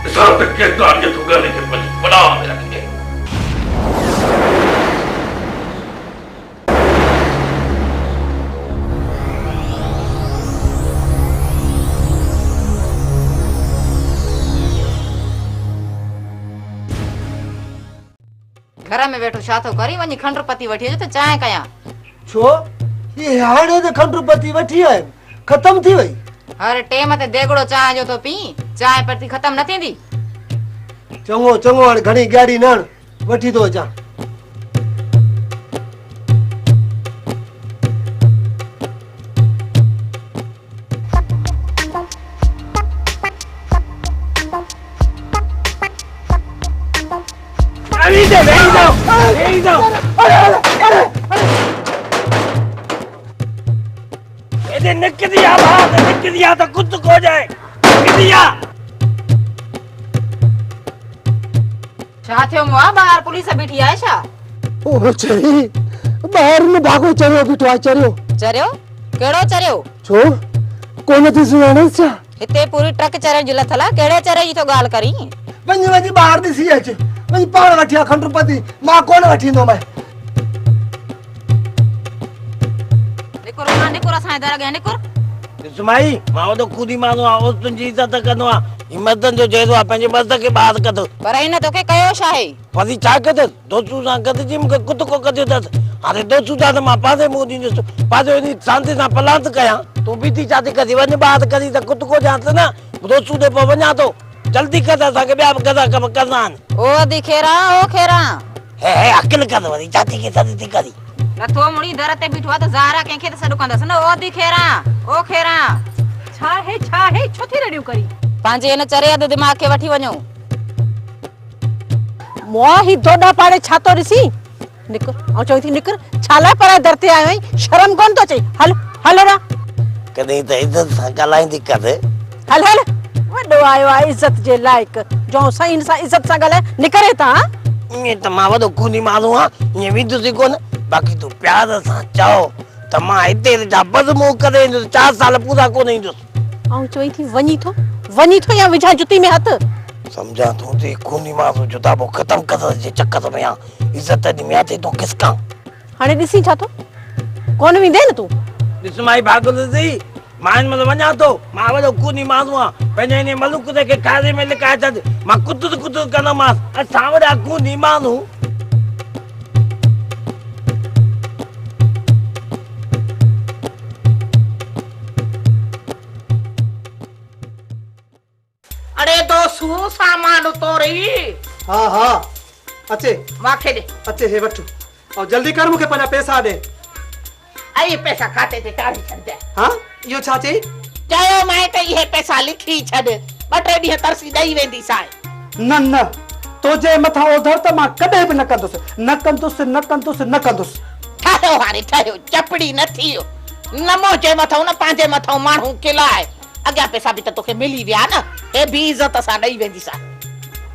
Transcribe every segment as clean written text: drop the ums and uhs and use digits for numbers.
इसार तक के गाड़ी तो गाने के बड़ा में रखेंगे। घर में बैठो छा थो करी वञी खंडपति वठी अचो त चांहि कयां। छो ये हाणे त खंडपति वठी आयो खत्म थी वई। हर टेम ते देगड़ो चांहि जो तो पी चांहि परती खत्म न थींदी। चङो चङो हाणे घणी गाड़ी न वठी तो अचां। निक दिया तो कुछ हो जाए। छा थियो मुआ बाहर पुलिस बीठी आहे छा? ओ चरी बाहर में भागो चरियो बीठो आहे चरियो। चरियो केड़ो चरियो? छो कोन थी सुनाने छा? हिते पूरी ट्रक चरे जी लथला केड़े चरे जी तो गाल करी? वञी बाहर दिसी अचे वञी पाण वठी आ खंडपति मां कोन वठींदो मैं। निकुर असां दर गए निकुर। सुमाई मां तो खुद ही मानो आ तुंजी इज्जत करनो आ हिम्मत जो जेदो आ पंजे बस के बात कद पर इन तोके कयो छा है? पदी चा कद दोस्तू सा कद जी मुके कुत को कद दस अरे दोस्तू जा मां पासे मोदी जो पासे नी शांति सा पलांत कया तू भी थी चाहती कदी वन बात करी त कुत को जात ना दोस्तू दे पवना तो जल्दी कर सा के ब्याह कदा कम करनान ओ दिखेरा ओ खेरा है अकल कद वरी चाहती के सदी करी नथो मुड़ी दर ते बीठो त ज़ारा केखे त सडु कंदस न ओ दिखेरा ओ खेरा छा है छो थी रडियो करी पांजे इन चरे अद दिमाग के वठी वणो मो ही दोडा पाड़े छातो रिसी निकर औ चोई थी निकर छाला पर दरते आयो शर्म कोन तो चई हल रा कदे त इज्जत सा गलाई दिक्कत हल वडो आयो आ इज्जत जे लायक जो सही सा इज्जत सा गले निकरे ता ये त मां वडो खूनी मारू आ ये विदु से कोन बाकी तू प्यार सा चाहो त मां इते जा बस मो करे 4 साल पूरा को नहीं दो औ चोई थी वनी थो या विझा जुती में हाथ समझा तू ते खूनी मारू जुदा बो खत्म कर जे चक्कर में आ इज्जत दी में आते तो किसका हाने दिसी छा तो कोन विंदे न तू दिस माई भागल सी मान मतलब वना तो मां वडो खूनी मारू आ पने ने मलुक दे के कारे में लिखा था मां कुत करना मास असा वडा खूनी मारू अरे दोस्तू सामान उतोरी हां अचे माखे दे अचे हे वठो और जल्दी कर मुके पना पैसा दे आई पैसा खाते ते चाढ़ी छॾ। हां यो छा चई चयो मैं त ये पैसा लिखी छॾ बटे डी तरसी दई वेंदी साए न तो जे मथा ओधर त मां कदे भी न कंदुस ठायो हारे ठायो चपड़ी न थियो नमो जे मथो न पांजे मथो माण्हू किलाए अग्या पैसा भी त तोखे मिली विया न ए भी इज्जत सा दई वेंदी सा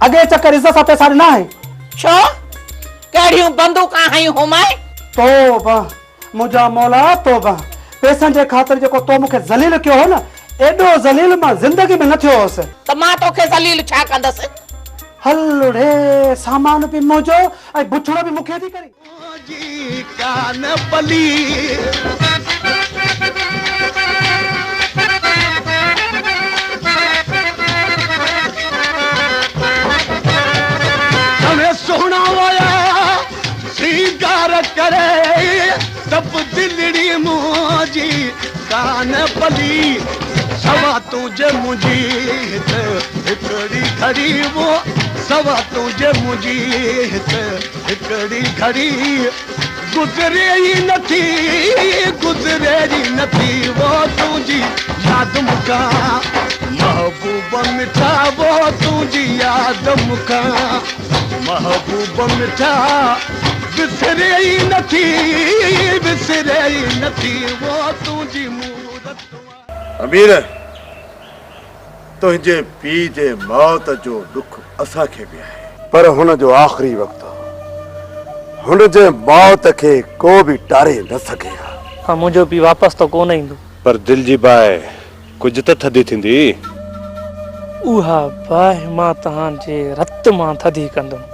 अगे चक्कर इज्जत सा पैसा ना है छो केड़ियूं बंदूकां हयूं हुमाए तोबा मुजा मौला तोबा पैसन जे खातिर जेको तो मुखे जलील कयो हो न एडो जलील मां जिंदगी में न थियो होस त मां तोखे जलील छा कंदस हलड़े सामान भी मोजो आई बुछड़ो भी मुखे थी करी जी कान पली हमें सोना वाया श्रृंगार करे सब दिलड़ी मोजी कान पली सवा तुझे मुझी हिकड़ी खड़ी वो सवा तुझे मुझी हिकड़ी खड़ी गुजरे ही नथी वो तुझी याद मुका महबूब मिठा वो तुझी याद मुका महबूब मिठा विसरे ही नथी वो तुझी मूरत अमीर तुझे पी जे मौत जो दुख असा के भी है पर हुन जो आखिरी वक्त हुन जे मौत के को भी टारे न सके हां मुझो पी वापस तो कोन इंदो पर दिल जी बाय कुछ त थदी थिंदी उहा बाहि मां तव्हांजे रत मां थधी कंदुमि।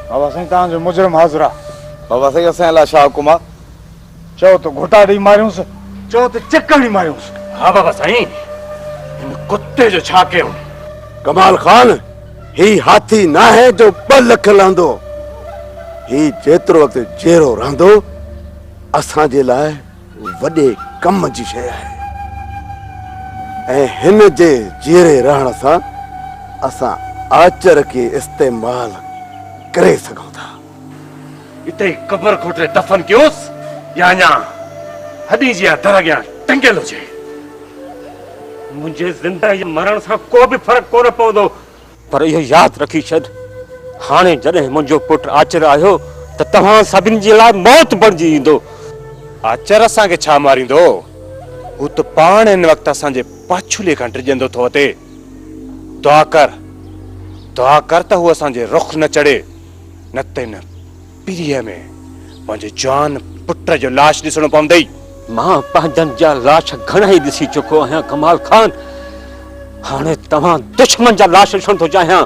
बाबा साईं तव्हांजो मुजरिम हाज़िर आहे। बाबा साईं असां लाइ छा हुकुम आहे? चओ त घोटा ॾेई मारियूंसि, चओ त चिकन ॾेई मारियूंसि। हा बाबा साईं, हिन कुत्ते जो छा कयूं? कमाल खान, ही हाथी न है जो 2 लख लहंदो। ही जेतिरो वक़्तु जहिड़ो रहंदो असांजे लाइ वॾे कम जी शइ आहे ऐं हिन जे जीरे रहण सां असां आचर खे इस्तेमाल करे सघूं था। इते ई क़बर खोटे दफ़न कयोसि या अञा हॾी जी दर अॻियां टंगियल हुजे? मुंहिंजे ज़िंदगी मरण सां को बि फ़र्क़ु कोन पवंदो, पर इहो यादि रखी छॾ, हाणे जॾहिं मुंहिंजो पुटु आचर आयो त तव्हां सभिनी जे लाइ मौत बणिजी ईंदो। आचर असांखे छा मारींदो? हू त पाण हिन वक़्तु असांजे पाछुले खां डिॼंदो थो अचे। दुआ कर त हू असांजे रुख़ न चढ़े, न त हिन पीढ़ीअ में पंहिंजे जवान पुट जो लाश ॾिसणो पवंदई। मां पंहिंजनि जा लाश घणा ई ॾिसी चुको आहियां कमाल खान, हाणे तव्हां दुश्मन जा लाश ॾिसण थो चाहियां।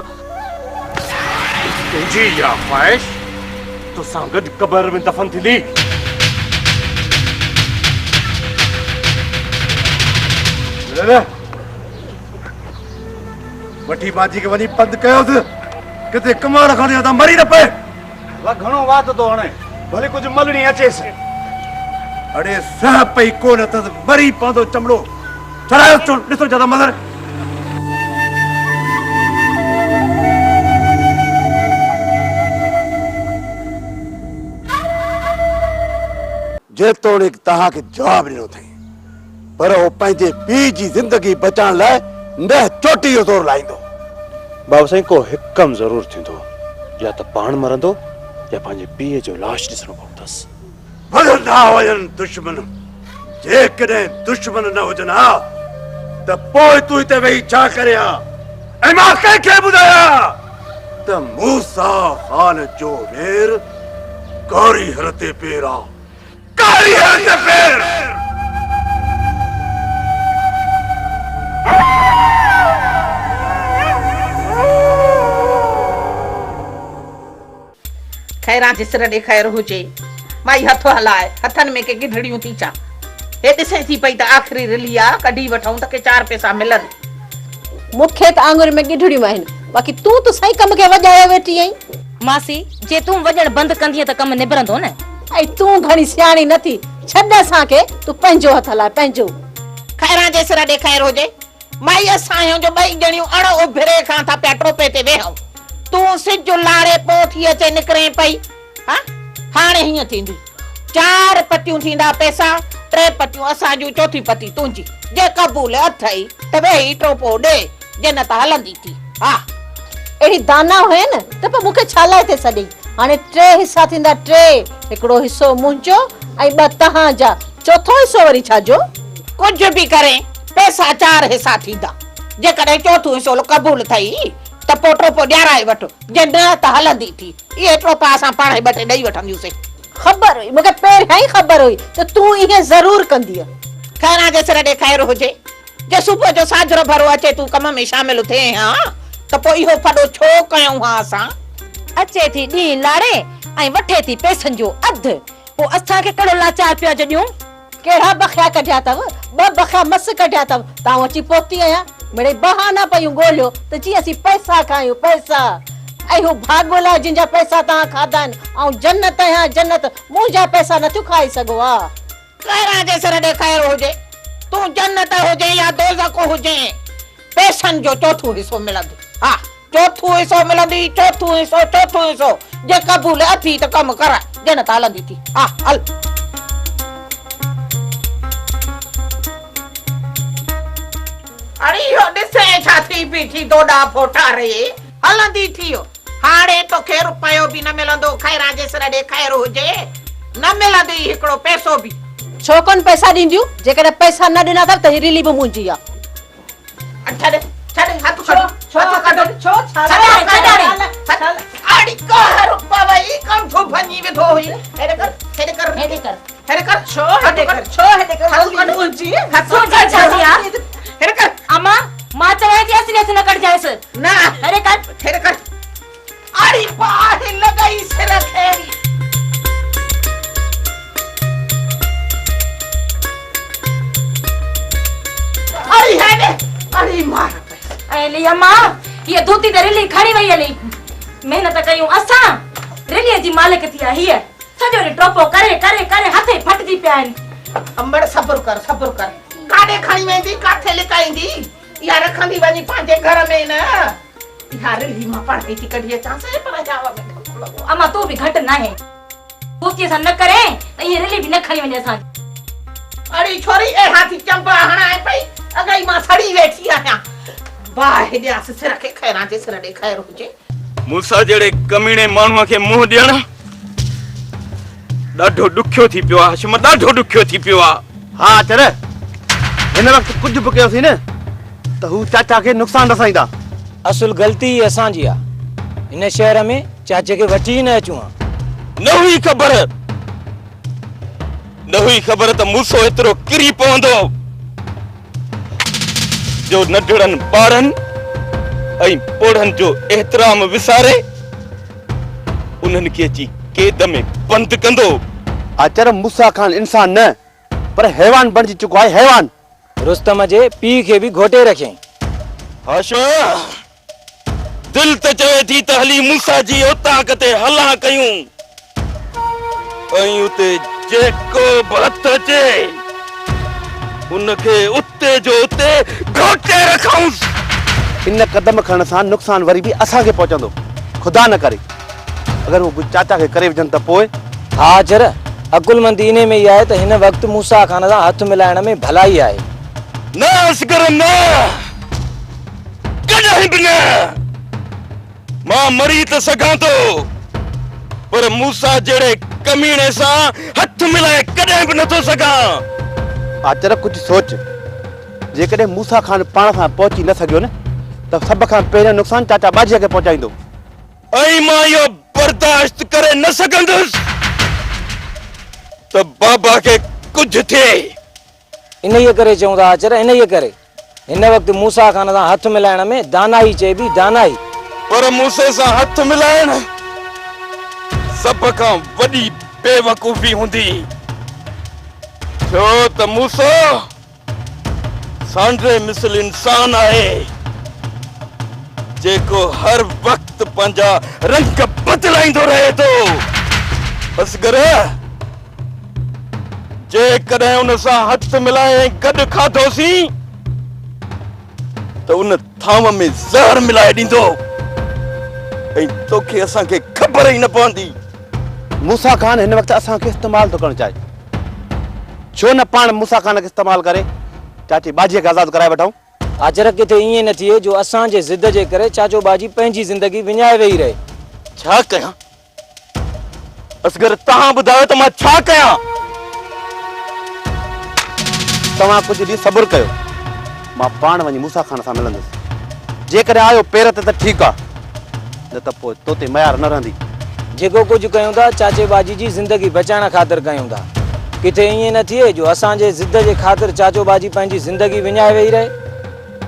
तुंहिंजी इहा ख़्वाहिश तोसां गॾु क़बर में दफ़न थींदी। वठी बाजी के वञी पंधु कयोसि, किथे कमाल खणी त मरी न पए। घणो वात थो हणे, भले कुझु मलणी अचेसि। अड़े सह पई कोन त मरी पवंदो चमड़ो। चढ़ायो ॾिसो ज्यादा मदर। जेतोणीक तव्हांखे जवाब ॾिनो अथई, पर उहो पंहिंजे पीउ जी ज़िंदगी बचाइण लाइ न चोटी जो ज़ोर लाईंदो। बाबा साईं को हिकु कमु ज़रूरु थींदो, या त पाण मरंदो या पंहिंजे पीउ जो लाश ॾिसणो पवंदसि। वञा वञनि दुश्मन, जेकॾहिं दुश्मन न हुजनि हा त पोइ तूं हिते वेही छा करे हा? ऐं मां कंहिंखे ॿुधायां त मूसा ख़ान जो नेर कारी हर ते पेर आहे, कारी हर ते पेर। खैरा जे सिर ॾेखाइरो हुजे, माई हथ हलाए, हथनि में के गिढड़ियूं थी चा। हे ॾिसे थी पई त आख़िरी रिली आहे, कढी वठूं त के 4 पैसा मिलनि। मूंखे त आंगुर में गिढड़ियूं आहिनि, बाक़ी तूं त सही कम खे वॼायो वेठी आहीं। मासी जे तूं वॼण बंदि कंदीअ त कमु निबरंदो न। ऐं तूं घणी सियाणी नथी, छॾ असांखे, तूं पंहिंजो हथ हलाए पंहिंजो। खैरा जे सिर ॾेखाइरो हुजे, माई असां जो 2 ॼणियूं अण उभिरे खां था पिया टोपे ते वेहूं, तूं सिज लारे पो थी अचे निकिरे पई। हा हाणे हीअं थींदी, 4 पतियूं थींदा पैसा, 3 पतियूं असां जूं, 4थी पती तुंहिंजी। जे क़बूल अथई त वेही टोपो ॾे, जन्नत हलंदी थी। हा अहिड़ी दाना हुए न त पोइ मूंखे छा लाइ थिए सॼी। हाणे 3 हिसा थींदा, 3, हिकिड़ो हिसो मुंहिंजो ऐं 2 तव्हांजा, चोथो हिसो वरी छाजो? कुझु बि करे पैसा 4 हिसा थींदा। जेकॾहिं चोथो हिसो क़बूल थई त पोइ टोपो ॾियाराए वठो, जे न त हलंदी थी। इहे टोपा असां पाण 2 टे ॾेई वठंदियूंसीं। ख़बर हुई, मूंखे पहिरियां ई ख़बर हुई त तूं इहे ज़रूर कंदीअ। खैरा जे सिर ॾेखाइरो हुजे, जे सुबुह जो साजरो भरो अचे तूं कम में शामिल थिए हा त पोइ इहो फॾो छो कयूं हा असां? अचे थी ॾींहुं लाड़े ऐं वठे थी पैसनि जो अधु, पोइ असांखे कहिड़ो लाचार पिया जॾियूं? कहिड़ा बखिया कढिया अथव? 2 बखिया मस कढिया अथव। तव्हां अची पहुती आहियां, मिड़े बहाना पयूं ॻोल्हियो त जीअं असीं पैसा खायूं, पैसा। ऐं हू भाॻोला जिन जा पैसा तव्हां खाधा आहिनि, ऐं जन्नत या जन्नत मुंहिंजा पैसा नथियूं खाई सघो हा। खैरा जे सिर ॾेखाइरो हुजे, तूं जन्नत हुजे या दोज़ख हुजे, पैसनि जो 4थो हिसो मिलंदो। हा 4थो हिसो मिलंदी, 4थो हिसो। जे क़बूल अथी त कमु कर, जन्नत हलंदी थी। हा हल। अरे इहो ॾिसे छा थी बीठी दोडा फोटा रे, हलंदी थियो। हाणे तोखे रुपयो बि न मिलंदो, खैरा जे सिर ॾेखाइरो हुजे, न मिलंदी हिकिड़ो पैसो बि। छो कोन पैसा ॾींदियूं? जेकॾहिं पैसा न ॾिना अथव त रिली बि मुंहिंजी आहे। छॾ हथ कढो, हथ कढो, छो छाड़ी कर बाबाई कम छो भनी विधो हुई। हेडे कर छो हेडे कर हथ कढो मुंहिंजी, हथ कढ छाड़ी हेडे कर। अमा सीने से न कट जाए ना अरे कर फिर कर अरे बाहे लगाई से रखेरी अरे है ने अरे मार अली अम्मा ये धोती त रेली खणी वई अली मेहनत कयूं असां रेली जी मालिक थी आहे हीअ सॼो ॾींहुं टोपो करे करे करे हथे फटजी पिया आहिनि अंबर सब्र कर काॾे खणी वेंदी काथे लिकाईंदी या रखंदी वञी पंहिंजे घर में न यार रेली मां पाणी थी कढी अचां से पर जावा में धक्को लॻो अम्मा तू बि घटि न आहे धोतीअ सां न करे त हीअ रेली बि न खणी वञे असां अरे छोरी एड़ा थी चंपा हणाए पई अगई मां सड़ी वेठी आहियां वाह हेॾे सिर खे खैरां जे सिर ॾे खैर हुजे मूंसां जहिड़े कमीणे माण्हूअ खे मुंहुं ॾियणु ॾाढो ॾुखियो थी पियो आहे हाशिम ॾाढो ॾुखियो थी पियो आहे हा चर हिन वक़्तु कुझु बि कयोसीं न त हू चाचा खे नुक़सान रसाईंदा असुल गलती असांजी आहे हिन शहर में चाचे खे वठी न अचूं न हुई ख़बर त मूंसो एतिरो किरी पवंदो जो नंढड़नि ॿारनि ऐं पोढ़नि जो एतिराम विसारे उन्हनि खे अची क़ैद में बंदि कंदो आचर मूसा खान इंसान न पर हैवान बणिजी चुको आहे हैवान रुस्तम जे पीउ खे बि घोटे रखियईं हाशिम दिल त चवे थी त हली मूसा जी उतां कते हलां कयूं ऐं उते जेको बि हथ अचे उनखे उते जो उते घोटे रखऊंसि इन कदम खणण सां नुक़सान वरी बि असांखे पहुचंदो खुदा न करे अगरि हू कुझु चाचा खे करे विझनि त पोइ हा अजर अकुलमंदी इन में ई आहे त हिन वक़्तु मूसा खान सां हथ मिलाइण में भलाई आहे न असगर न कॾहिं बि न मां मरी त सघां थो पर मूसा जहिड़े कमीणे सां हथ मिलाए कॾहिं बि नथो सघां आचर कुझु सोच जेकॾहिं मूसा खान पाण सां पहुची न सघियो न त सभ खां पहिरियों नुक़सान चाचा बाजीअ खे पहुचाईंदो ऐं मां इहो बर्दाश्त करे न सघंदुसि त बाबा खे कुझु थिए इन ई करे चऊं था अचर इन ई करे हिन वक़्तु मूसा खान सां हथ मिलाइण में दानाई चइबी दानाई पर मूसे सां हथ मिलाइण सभ खां वॾी बेवकूफ़ी हूंदी छो त मूसो सांडे मिसल इंसान आहे जेको हर वक़्तु पंहिंजा रंग बदलाईंदो रहे थो असगर जेकॾहिं उन सां हथ मिलाए गॾु खाधोसीं त उन थाम में ज़हर मिलाए ॾींदो ऐं तोखे असांखे ख़बर ई न पवंदी मूसा खान हिन वक़्तु असांखे इस्तेमालु थो करणु चाहे छो न पाण मूसा खान खे इस्तेमालु करे चाची बाजीअ खे आज़ादु कराए वठूं आचर किथे ईअं न थिए जो असांजे ज़िद जे करे चाचो बाजी पंहिंजी ज़िंदगी विञाए वेही रहे छा कयां असगर तव्हां ॿुधायो त मां छा कयां तव्हां कुझु ॾींहुं सब्र कयो मां पाण वञी मूसा खान सां मिलंदुसि जेकॾहिं आयो पेर ते त ठीकु आहे न त पोइ तोते मयार न रहंदी जेको कुझु कयूं था चाचे बाजी जी ज़िंदगी बचाइण ख़ातिर कयूं था किथे ईअं न थिए जो असांजे ज़िद जे ख़ातिर चाचो बाजी पंहिंजी ज़िंदगी विञाए वेही रहे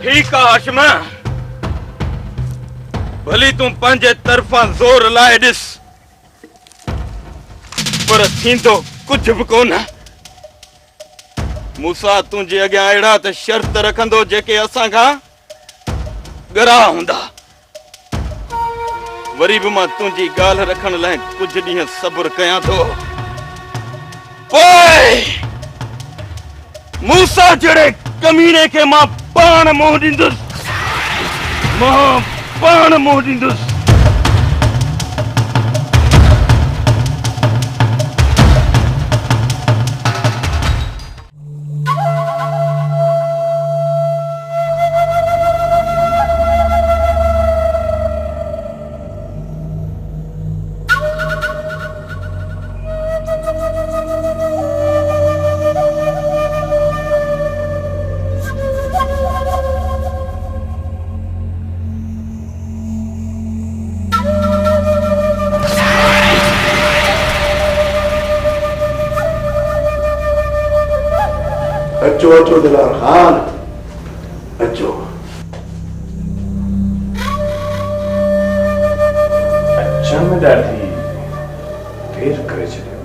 ठीकु आहे हाशिम भली तूं पंहिंजे तरफ़ां ज़ोर लाए ॾिस पर थींदो कुझु बि कोन मूसा तुंहिंजे अॻियां अहिड़ा त शर्त रखंदो जेके असां खां ॻरा हूंदा वरी बि मां तुंहिंजी ॻाल्हि रखण लाइ कुझु ॾींहं सब्र कयां थो पोइ मूसा जहिड़े कमीने खे मां पाण मोह ॾींदुसि मां पाण मोह ॾींदुसि अचो अचो दिलार खान अचो ॾाढी देर करे छॾियो।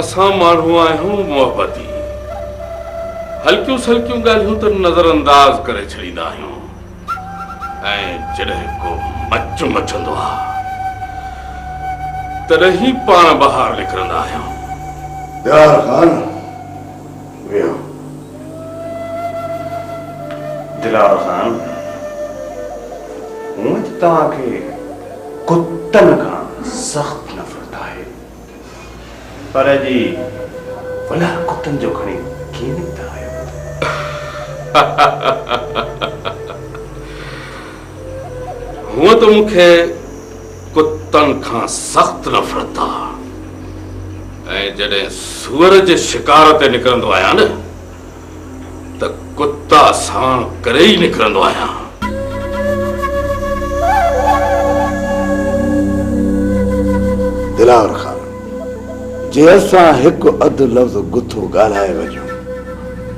असां माण्हू आहियूं मोहबती, हल्कियूं सल्कियूं ॻाल्हियूं त नज़रअंदाज करे छॾींदा आहियूं, ऐं जॾहिं को मच मचंदो आहे तॾहिं पाण ॿाहिरि निकिरंदा आहियूं। दिलावर खान वियो। दिलावर खान, हूअं त तव्हांखे कुतनि खां सख़्त नफ़रत आहे, पर जी भला कुतनि जो खणी कीअं निकिता आहियो? हूअं त मूंखे कुतनि खां सख़्त नफ़रत आहे, ऐं जॾहिं सूअर जे शिकार ते निकिरंदो आहियां न त कुता साण करे ई निकिरंदो आहियां। दिलावर खान, जे असां हिकु अधु लफ़्ज़ गुथो ॻाल्हाए वञूं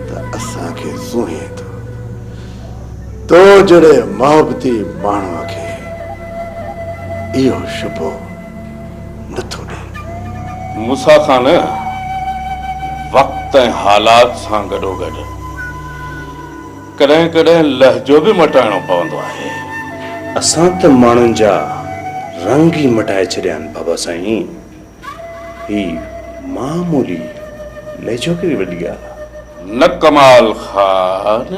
त असांखे सूहे थो। तो जहिड़े मोहबती माण्हूअ खे इहो शुबो नथो ॾे। मूसा खान, वक़्त ऐं हालात सां गॾोगॾु कॾहिं कॾहिं लहजो बि मटाइणो पवंदो आहे। असां त माण्हुनि जा रंग ई मटाए छॾिया आहिनि बाबा साईं। ही मामूली लहजो कहिड़ी वॾी ॻाल्हि आहे? न कमाल खान,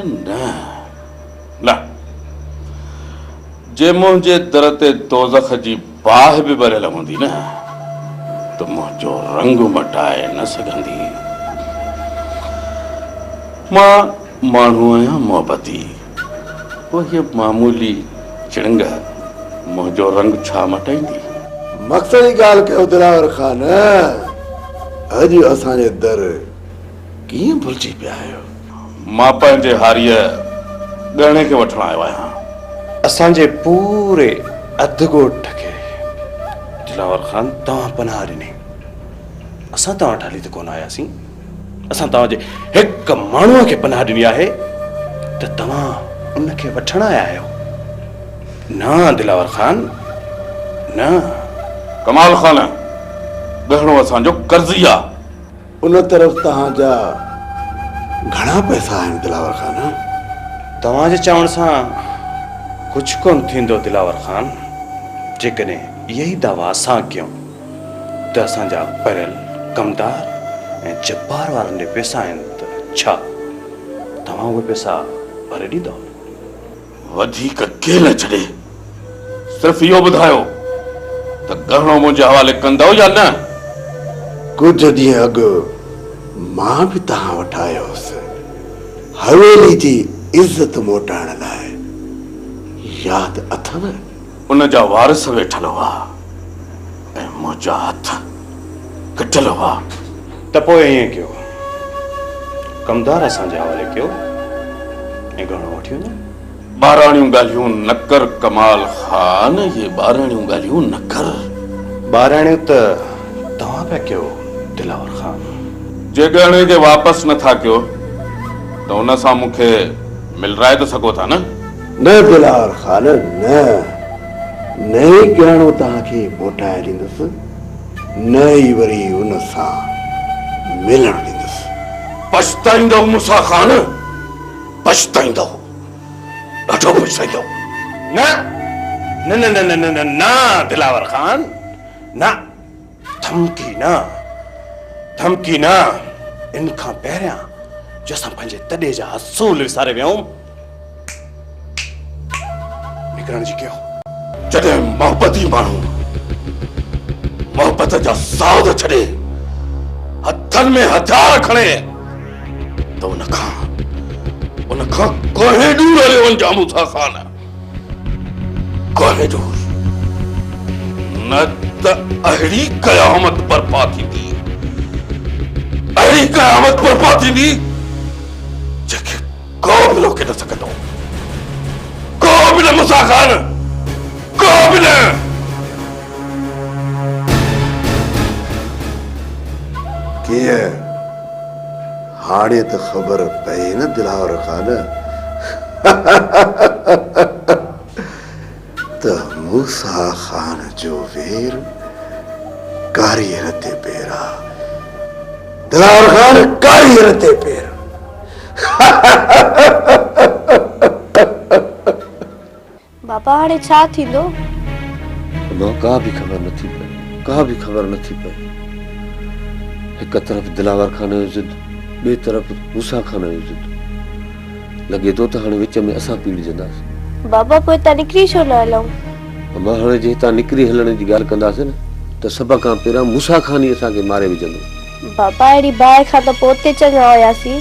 न जे मुंहिंजे दर ते दोज़ख जी बाहि बि भरियल हूंदी न त मुंहिंजो रंग मटाए न सघंदी। मां माण्हू आहियां मोहबती, पोइ हीअ मामूली चिड़ंग मुंहिंजो रंग छा मटाईंदी? मक़सद जी ॻाल्हि कयो दिलावर खान। अॼु असांजे दर कीअं भुलिजी पिया आहियो? मां पंहिंजे हारीअ ॻहिणे खे वठण आयो आहियां। असांजे पूरे अधु ॻोठ खे दिलावर खान तव्हां पनाह ॾिनी। असां तव्हां ठाली त कोन आयासीं, असां तव्हांजे हिकु माण्हूअ खे पनाह ॾिनी आहे त तव्हां उनखे वठण आया आहियो। न दिलावर खान, न। कमाल खान, ॻहिणो असांजो कर्ज़ी आहे। उन तरफ़ तव्हांजा घणा पैसा आहिनि दिलावर खान? तव्हांजे चवण सां कुझु कोन थींदो दिलावर खान। जेकॾहिं इहे ई दावा असां कयूं त असांजा परियल कमदार ऐं जब्बार वारनि ॾे पैसा आहिनि त छा तव्हां उहे पैसा भरे ॾींदव? वधीक केर न छॾे, सिर्फ़ इहो ॿुधायो त गहणो मुंहिंजे हवाले कंदव या न? कुझु ॾींहं अॻु मां बि तव्हां वटि आयो हुउसि हवेली जी इज़त मोटाइण लाइ, यादि अथव? उन जा वारिस वेठल हुआ ऐं मुंहिंजा हथ कटियल हुआ। त पोइ ईअं कयो, कमदार असांजे हवाले कयो ऐं गहणो वठी वञो। ॿाराणियूं ॻाल्हियूं न कर कमाल खान, इहे ॿाराणियूं ॻाल्हियूं न कर। ॿाराणियूं त तव्हां पिया कयो दिलावर खान। जे गहणे खे वापसि नथा कयो त उन सां मूंखे मिलराए त सघो था न? न दिलावर खान, न ई गहणो तव्हांखे मोटाए ॾींदुसि, न ई वरी उन सां मिलण ॾींदुसि। पछताईंदव मूसा खान, पछताईंदव, ॾाढो पछताईंदव। न न न न न न न दिलावर खान, न। धमकी न, धमकी न। इन खां पहिरियां जो असां पंहिंजे तॾे जा असूल विसारे वियूं, निकिरण जी कयो। जॾहिं मोहबती माण्हू मोहबत जा साउद छॾे हथनि में हथियार खणे त उन खां कोहे दूर हलियो वञा मूसा खान, कोहे दूर, न त अहिड़ी क़यामत बर्पा थींदी, अहिड़ी क़यामत बर्पा थींदी जंहिंखे को बि रोके न सघंदो, को बि न मूसा खान, को बि न। कीअं हाणे त ख़बर पई न दिलावर खान त मूसा खान जो वीर कारीगर ते पेरा दिलावर खान कारीगर ते पेर बाबा हाणे छा थींदो? मां का भी खबर नथी पए, का भी खबर नथी पए। एक तरफ दिलावर खान जो जिद, बे तरफ मूसा खान जो जिद। लगे तो हाणे विच में असां पीड़जंदासीं। बाबा पोइ तव्हां निकिरी छो न हलूं? मां हाणे जे हितां निकिरी हलण जी ॻाल्हि कंदासीं न त सभ खां पहिरियां मूसा खान ई असांखे मारे विझंदो। बाबा अहिड़ी बाहि खां त पोइ उते चङा हुयासीं।